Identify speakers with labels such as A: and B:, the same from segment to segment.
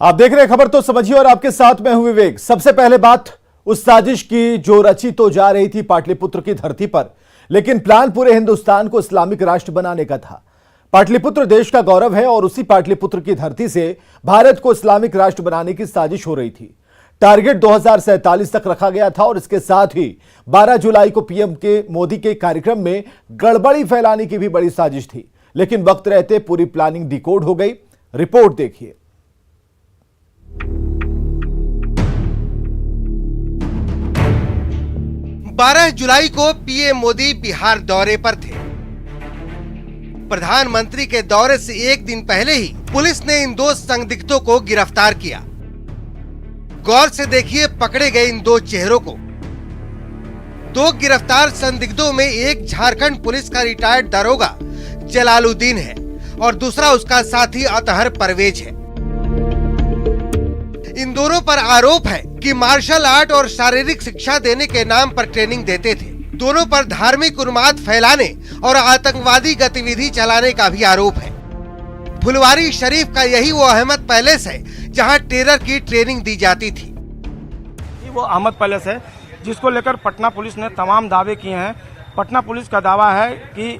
A: आप देख रहे हैं खबर तो समझिए और आपके साथ मैं हूं विवेक। सबसे पहले बात उस साजिश की जो रची तो जा रही थी पाटलिपुत्र की धरती पर, लेकिन प्लान पूरे हिंदुस्तान को इस्लामिक राष्ट्र बनाने का था। पाटलिपुत्र देश का गौरव है और उसी पाटलिपुत्र की धरती से भारत को इस्लामिक राष्ट्र बनाने की साजिश हो रही थी। टारगेट 2047 तक रखा गया था और इसके साथ ही 12 जुलाई को पीएम के मोदी के कार्यक्रम में गड़बड़ी फैलाने की भी बड़ी साजिश थी, लेकिन वक्त रहते पूरी प्लानिंग डिकोड हो गई। रिपोर्ट देखिए।
B: बारह जुलाई को पीएम मोदी बिहार दौरे पर थे। प्रधानमंत्री के दौरे से एक दिन पहले ही पुलिस ने इन दो संदिग्धों को गिरफ्तार किया। गौर से देखिए पकड़े गए इन दो चेहरों को। दो गिरफ्तार संदिग्धों में एक झारखंड पुलिस का रिटायर्ड दरोगा जलालुद्दीन है और दूसरा उसका साथी अतहर परवेज है। इन दोनों पर आरोप है कि मार्शल आर्ट और शारीरिक शिक्षा देने के नाम पर ट्रेनिंग देते थे। दोनों पर धार्मिक उन्माद फैलाने और आतंकवादी गतिविधि चलाने का भी आरोप है। फुलवारी शरीफ का यही वो अहमद पैलेस है जहां टेरर की ट्रेनिंग दी जाती थी।
C: वो अहमद पैलेस है जिसको लेकर पटना पुलिस ने तमाम दावे किए हैं। पटना पुलिस का दावा है कि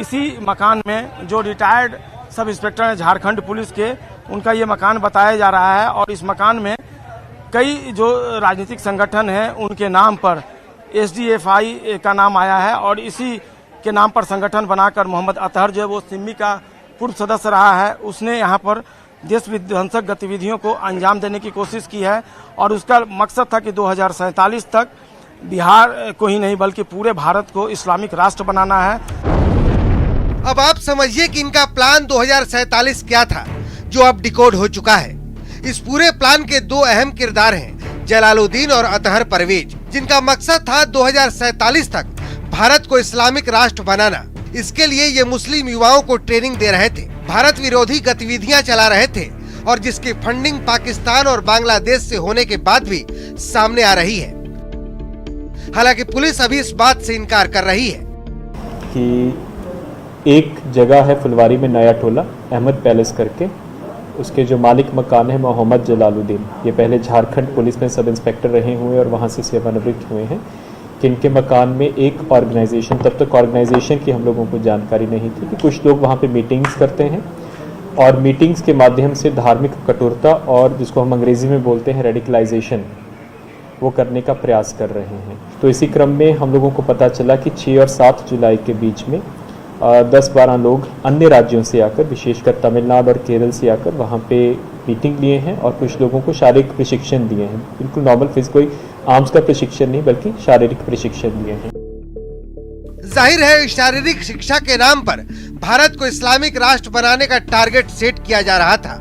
C: इसी मकान में जो रिटायर्ड सब इंस्पेक्टर हैं झारखंड पुलिस के, उनका ये मकान बताया जा रहा है और इस मकान में कई जो राजनीतिक संगठन हैं उनके नाम पर SDFI का नाम आया है और इसी के नाम पर संगठन बनाकर मोहम्मद अतहर जो है वो सिम्मी का पूर्व सदस्य रहा है, उसने यहाँ पर देश विध्वंसक गतिविधियों को अंजाम देने की कोशिश की है और उसका मकसद था कि 2047 तक बिहार को ही नहीं बल्कि पूरे भारत को इस्लामिक राष्ट्र बनाना है।
B: अब आप समझिए कि इनका प्लान 2047 क्या था जो अब डिकोड हो चुका है। इस पूरे प्लान के दो अहम किरदार हैं, जलालुद्दीन और अतहर परवेज, जिनका मकसद था 2047 तक भारत को इस्लामिक राष्ट्र बनाना। इसके लिए ये मुस्लिम युवाओं को ट्रेनिंग दे रहे थे, भारत विरोधी गतिविधियां चला रहे थे और जिसकी फंडिंग पाकिस्तान और बांग्लादेश से होने के बाद भी सामने आ रही है। हालांकि पुलिस अभी इस बात से इनकार कर रही है
D: कि एक जगह है फुलवारी में नया टोला अहमद पैलेस करके, उसके जो मालिक मकान है मोहम्मद जलालुद्दीन, ये पहले झारखंड पुलिस में सब इंस्पेक्टर रहे हुए और वहाँ से सेवानिवृत्त हुए हैं, कि इनके मकान में एक ऑर्गेनाइजेशन, तब तक ऑर्गेनाइजेशन की हम लोगों को जानकारी नहीं थी कि कुछ लोग वहाँ पे मीटिंग्स करते हैं और मीटिंग्स के माध्यम से धार्मिक कठोरता और जिसको हम अंग्रेजी में बोलते हैं रेडिकलाइजेशन, वो करने का प्रयास कर रहे हैं। तो इसी क्रम में हम लोगों को पता चला कि 6 और 7 जुलाई के बीच में 10-12 लोग अन्य राज्यों से आकर, विशेषकर तमिलनाडु और केरल से आकर वहाँ पे मीटिंग लिए हैं और कुछ लोगों को शारीरिक प्रशिक्षण दिए हैं। बिल्कुल नॉर्मल कोई आर्म्स का प्रशिक्षण नहीं बल्कि शारीरिक प्रशिक्षण दिए हैं।
B: जाहिर है शारीरिक शिक्षा के नाम पर भारत को इस्लामिक राष्ट्र बनाने का टारगेट सेट किया जा रहा था।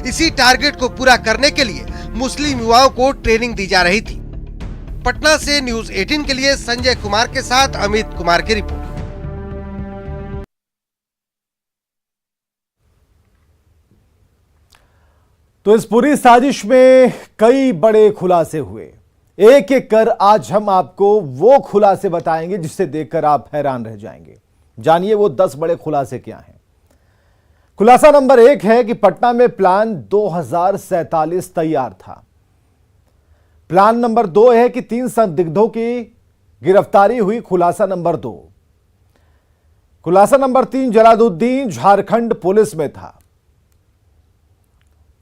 B: इसी टारगेट को पूरा करने के लिए मुस्लिम युवाओं को ट्रेनिंग दी जा रही थी। पटना से न्यूज़ 18 के लिए संजय कुमार के साथ अमित कुमार की रिपोर्ट।
A: तो इस पूरी साजिश में कई बड़े खुलासे हुए। एक एक कर आज हम आपको वो खुलासे बताएंगे जिसे देखकर आप हैरान रह जाएंगे। जानिए वो 10 बड़े खुलासे क्या हैं। खुलासा नंबर 1 है कि पटना में प्लान 2047 तैयार था। प्लान नंबर 2 है कि 3 संदिग्धों की गिरफ्तारी हुई। खुलासा नंबर 2। खुलासा नंबर 3, जलालुद्दीन झारखंड पुलिस में था।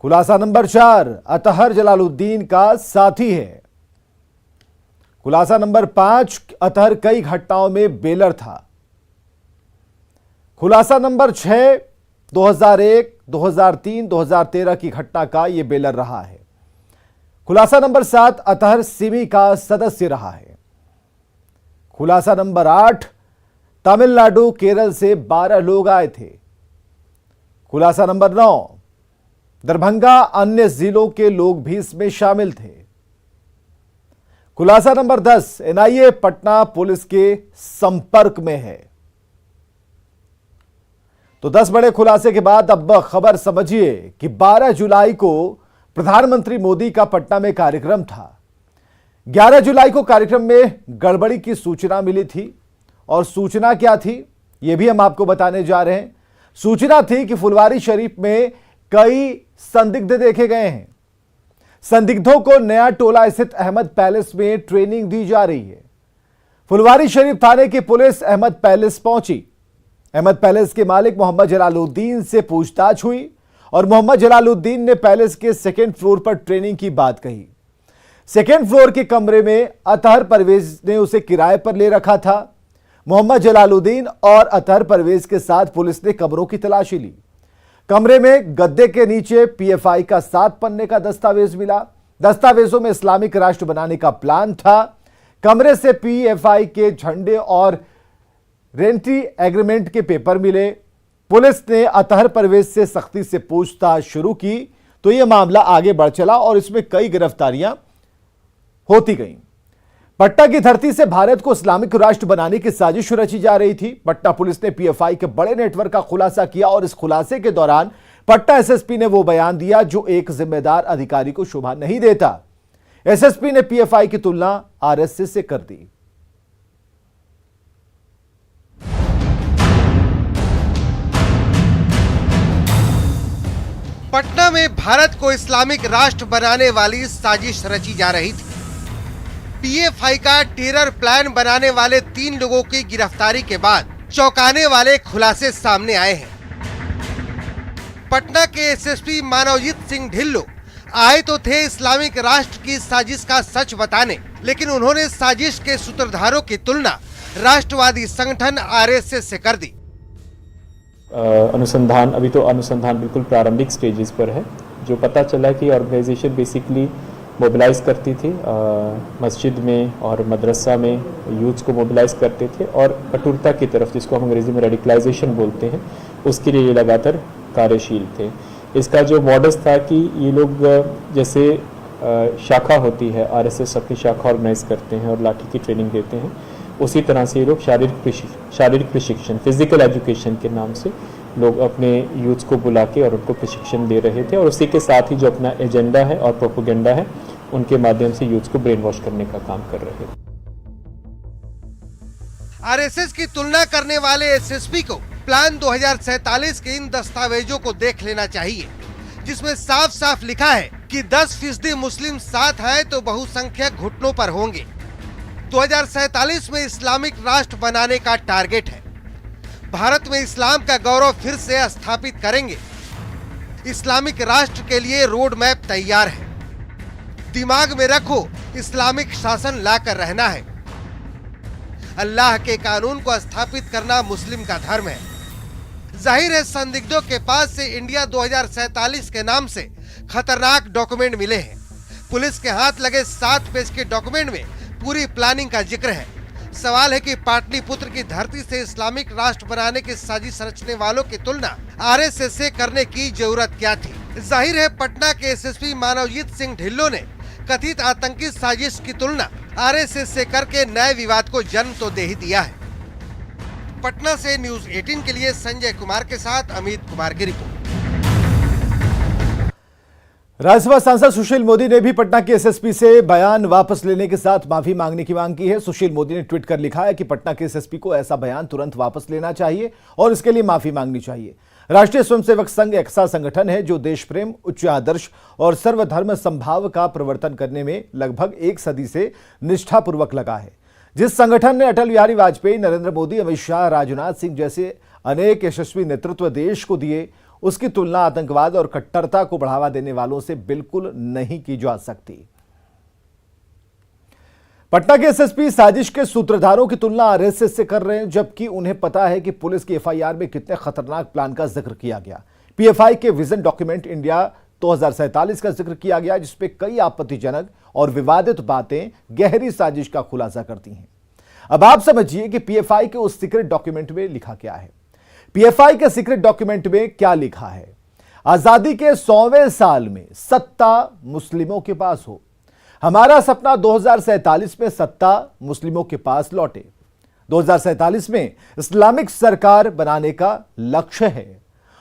A: खुलासा नंबर 4, अतहर जलालुद्दीन का साथी है। खुलासा नंबर 5, अतहर कई घटनाओं में बेलर था। खुलासा नंबर 6, 2001, 2003, 2013 की घटना का यह बेलर रहा है। खुलासा नंबर 7, अतहर सिमी का सदस्य रहा है। खुलासा नंबर 8, तमिलनाडु केरल से 12 लोग आए थे। खुलासा नंबर 9, दरभंगा अन्य जिलों के लोग भी इसमें शामिल थे। खुलासा नंबर 10, NIA पटना पुलिस के संपर्क में है। तो 10 बड़े खुलासे के बाद अब खबर समझिए कि 12 जुलाई को प्रधानमंत्री मोदी का पटना में कार्यक्रम था। 11 जुलाई को कार्यक्रम में गड़बड़ी की सूचना मिली थी और सूचना क्या थी यह भी हम आपको बताने जा रहे हैं। सूचना थी कि फुलवारी शरीफ में कई संदिग्ध देखे गए हैं। संदिग्धों को नया टोला स्थित अहमद पैलेस में ट्रेनिंग दी जा रही है। फुलवारी शरीफ थाने की पुलिस अहमद पैलेस पहुंची। अहमद पैलेस के मालिक मोहम्मद जलालुद्दीन से पूछताछ हुई और मोहम्मद जलालुद्दीन ने पैलेस के सेकेंड फ्लोर पर ट्रेनिंग की बात कही। सेकेंड फ्लोर के कमरे में अतहर परवेज ने उसे किराए पर ले रखा था। मोहम्मद जलालुद्दीन और अतहर परवेज के साथ पुलिस ने कमरों की तलाशी ली। कमरे में गद्दे के नीचे पीएफआई का 7 पन्ने का दस्तावेज मिला। दस्तावेजों में इस्लामिक राष्ट्र बनाने का प्लान था। कमरे से पीएफआई के झंडे और रेंट्री एग्रीमेंट के पेपर मिले। पुलिस ने अतहर परवेज से सख्ती से पूछताछ शुरू की तो यह मामला आगे बढ़ चला और इसमें कई गिरफ्तारियां होती गईं। पटना की धरती से भारत को इस्लामिक राष्ट्र बनाने की साजिश रची जा रही थी। पटना पुलिस ने पीएफआई के बड़े नेटवर्क का खुलासा किया और इस खुलासे के दौरान पटना एसएसपी ने वो बयान दिया जो एक जिम्मेदार अधिकारी को शोभा नहीं देता। एसएसपी ने पीएफआई की तुलना आरएसएस से कर दी।
B: पटना में भारत को इस्लामिक राष्ट्र बनाने वाली साजिश रची जा रही थी। पीएफआई का टेरर प्लान बनाने वाले 3 लोगों की गिरफ्तारी के बाद चौंकाने वाले खुलासे सामने आए हैं। पटना के एसएसपी मानवजीत सिंह ढिल्लो आए तो थे इस्लामिक राष्ट्र की साजिश का सच बताने, लेकिन उन्होंने साजिश के सूत्रधारों की तुलना राष्ट्रवादी संगठन आरएसएस से कर दी।
D: अनुसंधान अभी तो अनुसंधान बिल्कुल प्रारंभिक स्टेजेस पर है। जो पता चला कि ऑर्गेनाइजेशन बेसिकली मोबिलाइज करती थी, मस्जिद में और मदरसा में यूथ्स को मोबिलाइज करते थे और कठोरता की तरफ, जिसको हम अंग्रेजी में रेडिकलाइजेशन बोलते हैं, उसके लिए ये लगातार कार्यशील थे। इसका जो मॉडस था कि ये लोग जैसे शाखा होती है, आरएसएस अपनी शाखा ऑर्गेनाइज करते हैं और लाठी की ट्रेनिंग देते हैं, उसी तरह से ये लोग शारीरिक प्रशिक्षण, फिजिकल एजुकेशन के नाम से लोग अपने यूथ्स को बुला के और उनको प्रशिक्षण दे रहे थे और उसी के साथ ही जो अपना एजेंडा है और प्रोपेगेंडा है उनके माध्यम से यूथ्स को ब्रेन वॉश करने का काम कर रहे थे।
B: आरएसएस की तुलना करने वाले एसएसपी को प्लान 2047 के इन दस्तावेजों को देख लेना चाहिए, जिसमें साफ साफ लिखा है कि 10% मुस्लिम साथ है तो बहुसंख्यक घुटनों पर होंगे। 2047 में इस्लामिक राष्ट्र बनाने का टारगेट है। भारत में इस्लाम का गौरव फिर से स्थापित करेंगे। इस्लामिक राष्ट्र के लिए रोड मैप तैयार है। दिमाग में रखो, इस्लामिक शासन लाकर रहना है। अल्लाह के कानून को स्थापित करना मुस्लिम का धर्म है। जाहिर है संदिग्धों के पास से इंडिया 2047 के नाम से खतरनाक डॉक्यूमेंट मिले हैं। पुलिस के हाथ लगे 7 पेज के डॉक्यूमेंट में पूरी प्लानिंग का जिक्र है। सवाल है कि पाटलिपुत्र की धरती से इस्लामिक राष्ट्र बनाने की साजिश रचने वालों की तुलना आरएसएस से करने की जरूरत क्या थी? जाहिर है पटना के एसएसपी मानवजीत सिंह ढिल्लो ने कथित आतंकी साजिश की तुलना आरएसएस से करके नए विवाद को जन्म तो दे ही दिया है। पटना से न्यूज 18 के लिए संजय कुमार के साथ अमित कुमार की रिपोर्ट।
A: राज्यसभा सांसद सुशील मोदी ने भी पटना के एसएसपी से बयान वापस लेने के साथ माफी मांगने की मांग की है। सुशील मोदी ने ट्वीट कर लिखा है कि पटना के एसएसपी को ऐसा बयान तुरंत वापस लेना चाहिए और इसके लिए माफी मांगनी चाहिए। राष्ट्रीय स्वयंसेवक संघ ऐसा संगठन है जो देश प्रेम, उच्च आदर्श और सर्वधर्म संभाव का प्रवर्तन करने में लगभग 1 सदी से निष्ठापूर्वक लगा है। जिस संगठन ने अटल बिहारी वाजपेयी, नरेंद्र मोदी, अमित शाह, राजनाथ सिंह जैसे अनेक यशस्वी नेतृत्व देश को दिए, उसकी तुलना आतंकवाद और कट्टरता को बढ़ावा देने वालों से बिल्कुल नहीं की जा सकती। पटना के एसएसपी साजिश के सूत्रधारों की तुलना आरएसएस से कर रहे हैं, जबकि उन्हें पता है कि पुलिस की एफआईआर में कितने खतरनाक प्लान का जिक्र किया गया। पीएफआई के विजन डॉक्यूमेंट इंडिया 2047 का जिक्र किया गया, जिसपे कई आपत्तिजनक और विवादित बातें गहरी साजिश का खुलासा करती हैं। अब आप समझिए कि पीएफआई के उस सीक्रेट डॉक्यूमेंट में लिखा क्या है। पीएफआई के सीक्रेट डॉक्यूमेंट में क्या लिखा है? आजादी के 100वें साल में सत्ता मुस्लिमों के पास हो। हमारा सपना 2047 में सत्ता मुस्लिमों के पास लौटे। 2047 में इस्लामिक सरकार बनाने का लक्ष्य है।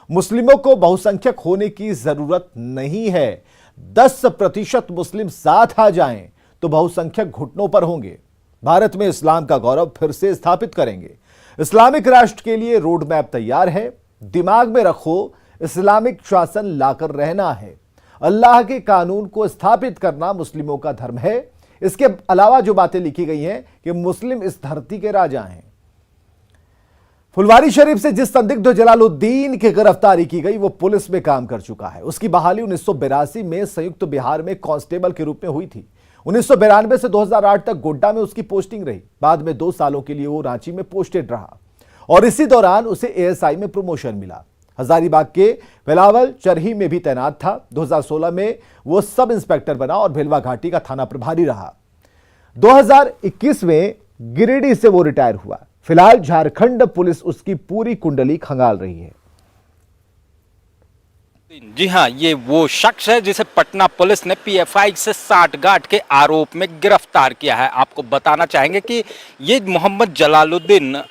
A: मुस्लिमों को बहुसंख्यक होने की जरूरत नहीं है। 10% मुस्लिम साथ आ जाएं तो बहुसंख्यक घुटनों पर होंगे। भारत में इस्लाम का गौरव फिर से स्थापित करेंगे। इस्लामिक राष्ट्र के लिए रोड मैप तैयार है। दिमाग में रखो, इस्लामिक शासन लाकर रहना है। अल्लाह के कानून को स्थापित करना मुस्लिमों का धर्म है। इसके अलावा जो बातें लिखी गई हैं कि मुस्लिम इस धरती के राजा हैं। फुलवारी शरीफ से जिस संदिग्ध जलालुद्दीन की गिरफ्तारी की गई वो पुलिस में काम कर चुका है। उसकी बहाली 1982 में संयुक्त बिहार में कांस्टेबल के रूप में हुई थी। 1992 से 2008 तक गोड्डा में उसकी पोस्टिंग रही। बाद में 2 सालों के लिए वो रांची में पोस्टेड रहा और इसी दौरान उसे एएसआई में प्रमोशन मिला। हजारीबाग के वेलावल चरही में भी तैनात था। 2016 में वो सब इंस्पेक्टर बना और भेलवा घाटी का थाना प्रभारी रहा। 2021 में गिरिडीह से वो रिटायर हुआ। फिलहाल झारखंड पुलिस उसकी पूरी कुंडली खंगाल रही है।
E: जी हाँ, ये वो शख्स है जिसे पटना पुलिस ने पीएफआई से सांठगांठ के आरोप में गिरफ्तार किया है। आपको बताना चाहेंगे कि ये मोहम्मद जलालुद्दीन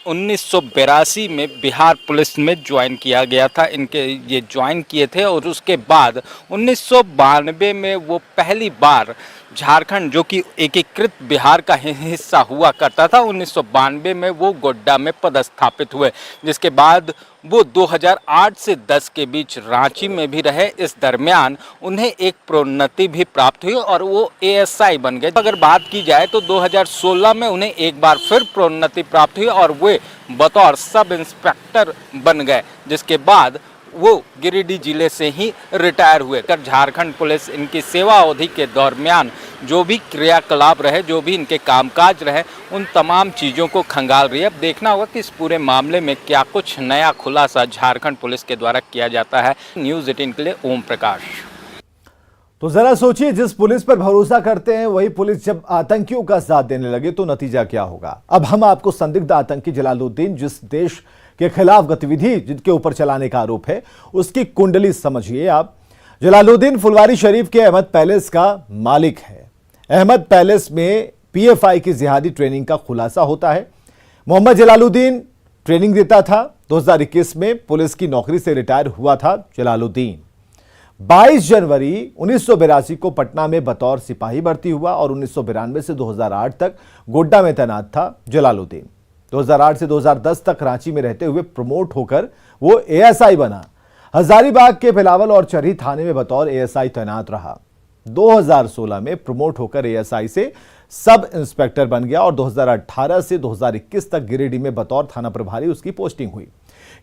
E: 1982 में बिहार पुलिस में ज्वाइन किया गया था। इनके ये ज्वाइन किए थे और उसके बाद 1992 में वो पहली बार झारखंड, जो कि एकीकृत बिहार का हिस्सा हुआ करता था, 1992 में वो गोड्डा में पदस्थापित हुए, जिसके बाद वो 2008 से 10 के बीच रांची में भी रहे। इस दरमियान उन्हें एक प्रोन्नति भी प्राप्त हुई और वो एएसआई बन गए। अगर बात की जाए तो 2016 में उन्हें एक बार फिर प्रोन्नति प्राप्त हुई और वे बतौर सब इंस्पेक्टर बन गए, जिसके बाद वो गिरिडीह जिले से ही रिटायर हुए। कर झारखंड पुलिस इनकी सेवा अवधि के दरमियान जो भी क्रियाकलाप रहे, जो भी इनके कामकाज रहे, उन तमाम चीज़ों को खंगाल रही है। अब देखना होगा कि इस पूरे मामले में क्या कुछ नया खुलासा झारखंड पुलिस के द्वारा किया जाता है। न्यूज़ 18 के लिए ओम प्रकाश।
A: तो जरा सोचिए, जिस पुलिस पर भरोसा करते हैं वही पुलिस जब आतंकियों का साथ देने लगे तो नतीजा क्या होगा। अब हम आपको संदिग्ध आतंकी जलालुद्दीन, जिस देश के खिलाफ गतिविधि जिनके ऊपर चलाने का आरोप है, उसकी कुंडली समझिए आप। जलालुद्दीन फुलवारी शरीफ के अहमद पैलेस का मालिक है। अहमद पैलेस में पीएफआई की जिहादी ट्रेनिंग का खुलासा होता है। मोहम्मद जलालुद्दीन ट्रेनिंग देता था। 2021 में पुलिस की नौकरी से रिटायर हुआ था जलालुद्दीन। 22 जनवरी 1982 को पटना में बतौर सिपाही भर्ती हुआ और 1992 से 2008 तक गोड्डा में तैनात था जलालुद्दीन। 2008 से 2010 तक रांची में रहते हुए प्रमोट होकर वो एएसआई बना। हजारीबाग के बिलावल और चरही थाने में बतौर एएसआई तैनात रहा। 2016 में प्रमोट होकर एएसआई से सब इंस्पेक्टर बन गया और 2018 से 2021 तक गिरिडीह में बतौर थाना प्रभारी उसकी पोस्टिंग हुई।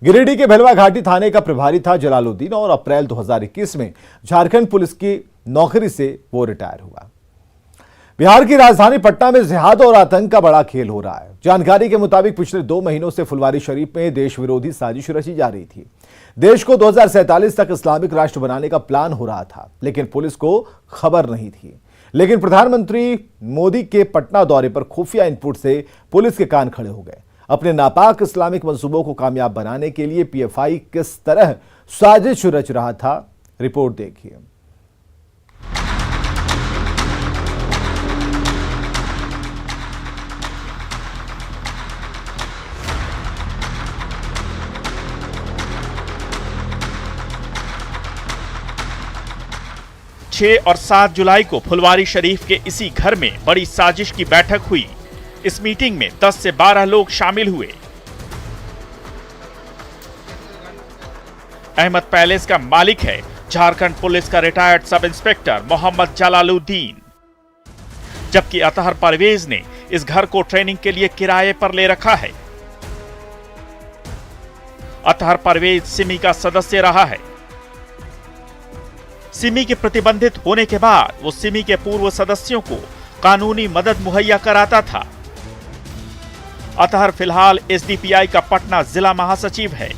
A: गिरिडीह के भेलवा घाटी थाने का प्रभारी था जलालुद्दीन और अप्रैल 2021 में झारखंड पुलिस की नौकरी से वो रिटायर हुआ। बिहार की राजधानी पटना में जिहाद और आतंक का बड़ा खेल हो रहा है। जानकारी के मुताबिक पिछले 2 महीनों से फुलवारी शरीफ में देश विरोधी साजिश रची जा रही थी। देश को 2047 तक इस्लामिक राष्ट्र बनाने का प्लान हो रहा था, लेकिन पुलिस को खबर नहीं थी। लेकिन प्रधानमंत्री मोदी के पटना दौरे पर खुफिया इनपुट से पुलिस के कान खड़े हो गए। अपने नापाक इस्लामिक मंसूबों को कामयाब बनाने के लिए पीएफआई किस तरह साजिश रच रहा था, रिपोर्ट देखिए।
F: 6 और 7 जुलाई को फुलवारी शरीफ के इसी घर में बड़ी साजिश की बैठक हुई। इस मीटिंग में 10 से 12 लोग शामिल हुए। अहमद पैलेस का मालिक है झारखंड पुलिस का retired sub inspector Mohammad Jalaluddin, जबकि अतहर परवेज ने इस घर को ट्रेनिंग के लिए किराए पर ले रखा है। अतहर परवेज सिमी का सदस्य रहा है। सिमी के प्रतिबंधित होने के बाद वो सिमी के पूर्व सदस्यों को कानूनी मदद मुहैया कराता था। अतहर फिलहाल एसडीपीआई का पटना जिला महासचिव है।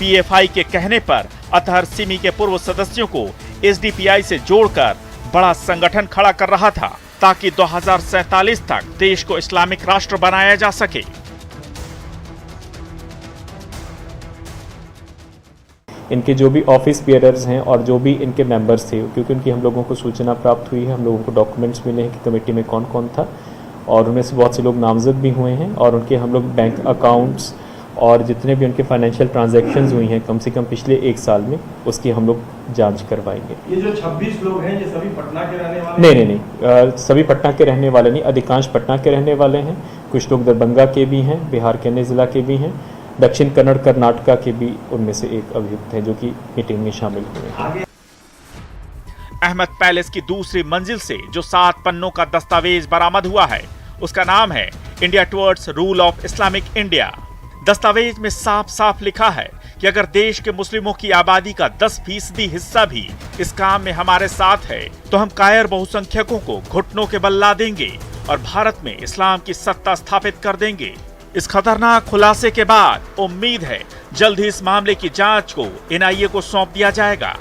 F: पीएफआई के कहने पर अतहर सिमी के पूर्व सदस्यों को एसडीपीआई से जोड़कर बड़ा संगठन खड़ा कर रहा था, ताकि 2047 तक देश को इस्लामिक राष्ट्र बनाया जा सके।
D: इनके जो भी ऑफिस बियरर्स हैं और जो भी इनके मेंबर्स थे, क्योंकि उनकी हम लोगों को सूचना प्राप्त हुई है, हम लोगों को डॉक्यूमेंट्स मिले हैं कि कमेटी में कौन कौन था, और उनमें से बहुत से लोग नामजद भी हुए हैं और उनके हम लोग बैंक अकाउंट्स और जितने भी उनके फाइनेंशियल ट्रांजैक्शंस हुई हैं कम से कम पिछले 1 साल में, उसकी हम लोग जांच करवाएंगे।
G: ये जो 26 लोग हैं ये सभी पटना के रहने वाले
D: नहीं, सभी पटना के रहने वाले नहीं, अधिकांश पटना के रहने वाले हैं। कुछ लोग दरभंगा के भी हैं, बिहार के अन्य ज़िला के भी हैं, दक्षिण कन्नड़ कर्नाटका के भी उनमें से एक अभियुक्त हैं जो कि मीटिंग में शामिल हुए हैं।
F: अहमद पैलेस की दूसरी मंजिल से जो 7 पन्नों का दस्तावेज बरामद हुआ है उसका नाम है India towards rule of Islamic India. दस्तावेज में साफ साफ लिखा है कि अगर देश के मुस्लिमों की आबादी का 10% हिस्सा भी इस काम में हमारे साथ है तो हम कायर बहुसंख्यकों को घुटनों के बल ला देंगे और भारत में इस्लाम की सत्ता स्थापित कर देंगे। इस खतरनाक खुलासे के बाद उम्मीद है जल्द ही इस मामले की जांच को एनआईए को सौंप दिया जाएगा।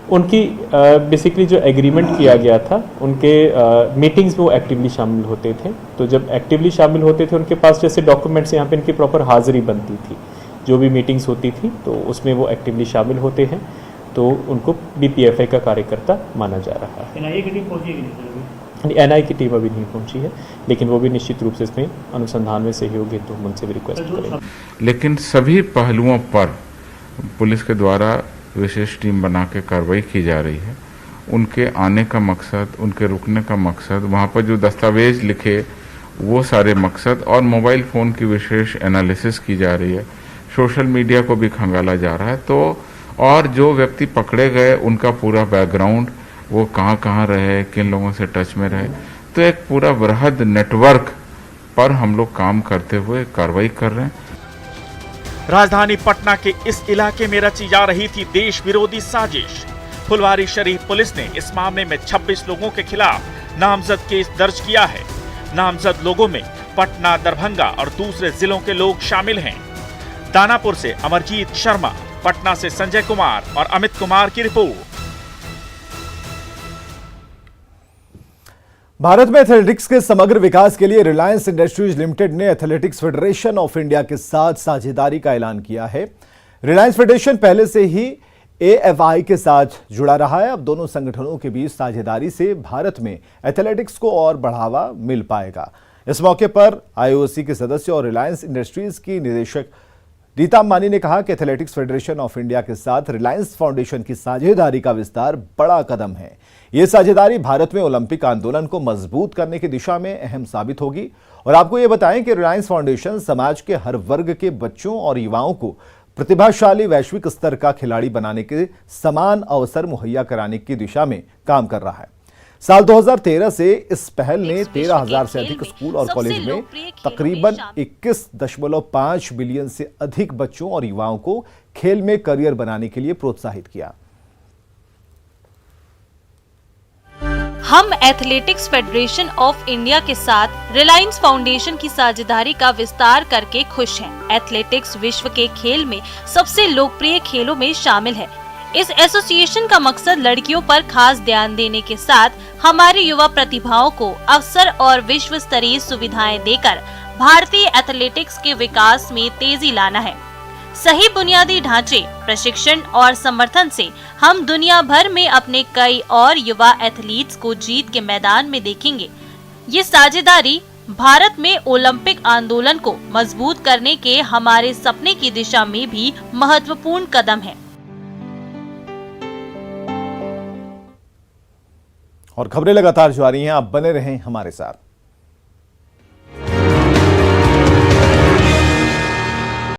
D: उनकी बेसिकली जो एग्रीमेंट किया गया था उनके मीटिंग्स में वो एक्टिवली शामिल होते थे। तो जब एक्टिवली शामिल होते थे उनके पास जैसे डॉक्यूमेंट्स यहाँ पे इनकी प्रॉपर हाजिरी बनती थी, जो भी मीटिंग्स होती थी तो उसमें वो एक्टिवली शामिल होते हैं, तो उनको बीपीएफआई का कार्यकर्ता माना जा रहा है।
G: एनआईए की टीम पहुंची है?
D: एनआई की टीम अभी नहीं पहुंची है, लेकिन वो भी निश्चित रूप से इसमें अनुसंधान में सहयोग हेतु हम उनसे भी रिक्वेस्ट करेंगे।
H: लेकिन सभी पहलुओं पर पुलिस के द्वारा विशेष टीम बना के कार्रवाई की जा रही है। उनके आने का मकसद, उनके रुकने का मकसद, वहाँ पर जो दस्तावेज लिखे वो सारे मकसद और मोबाइल फ़ोन की विशेष एनालिसिस की जा रही है। सोशल मीडिया को भी खंगाला जा रहा है। तो और जो व्यक्ति पकड़े गए उनका पूरा बैकग्राउंड, वो कहाँ रहे, किन लोगों से टच में रहे, तो एक पूरा वृहद नेटवर्क पर हम लोग काम करते हुए कार्रवाई कर रहे हैं।
F: राजधानी पटना के इस इलाके में रची जा रही थी देश विरोधी साजिश। फुलवारी शरीफ पुलिस ने इस मामले में 26 लोगों के खिलाफ नामजद केस दर्ज किया है। नामजद लोगों में पटना, दरभंगा और दूसरे जिलों के लोग शामिल हैं। दानापुर से अमरजीत शर्मा, पटना से संजय कुमार और अमित कुमार की रिपोर्ट।
A: भारत में एथलेटिक्स के समग्र विकास के लिए रिलायंस इंडस्ट्रीज लिमिटेड ने एथलेटिक्स फेडरेशन ऑफ इंडिया के साथ साझेदारी का ऐलान किया है। रिलायंस फेडरेशन पहले से ही एएफआई के साथ जुड़ा रहा है। अब दोनों संगठनों के बीच साझेदारी से भारत में एथलेटिक्स को और बढ़ावा मिल पाएगा। इस मौके पर आईओसी के सदस्य और रिलायंस इंडस्ट्रीज की निदेशक रीता अंबानी ने कहा कि एथलेटिक्स फेडरेशन ऑफ इंडिया के साथ रिलायंस फाउंडेशन की साझेदारी का विस्तार बड़ा कदम है। यह साझेदारी भारत में ओलंपिक आंदोलन को मजबूत करने की दिशा में अहम साबित होगी। और आपको यह बताएं कि रिलायंस फाउंडेशन समाज के हर वर्ग के बच्चों और युवाओं को प्रतिभाशाली वैश्विक स्तर का खिलाड़ी बनाने के समान अवसर मुहैया कराने की दिशा में काम कर रहा है। साल 2013 से इस पहल ने 13,000 से अधिक स्कूल और कॉलेज में तकरीबन 21.5 बिलियन से अधिक बच्चों और युवाओं को खेल में करियर बनाने के लिए प्रोत्साहित किया।
I: हम एथलेटिक्स फेडरेशन ऑफ इंडिया के साथ रिलायंस फाउंडेशन की साझेदारी का विस्तार करके खुश हैं। एथलेटिक्स विश्व के खेल में सबसे लोकप्रिय खेलों में शामिल है। इस एसोसिएशन का मकसद लड़कियों पर खास ध्यान देने के साथ हमारी युवा प्रतिभाओं को अवसर और विश्व स्तरीय सुविधाएं देकर भारतीय एथलेटिक्स के विकास में तेजी लाना है। सही बुनियादी ढांचे, प्रशिक्षण और समर्थन से हम दुनिया भर में अपने कई और युवा एथलीट्स को जीत के मैदान में देखेंगे। ये साझेदारी भारत में ओलंपिक आंदोलन को मजबूत करने के हमारे सपने की दिशा में भी महत्वपूर्ण कदम है।
A: और खबरें लगातार जारी हैं, आप बने रहें हमारे साथ।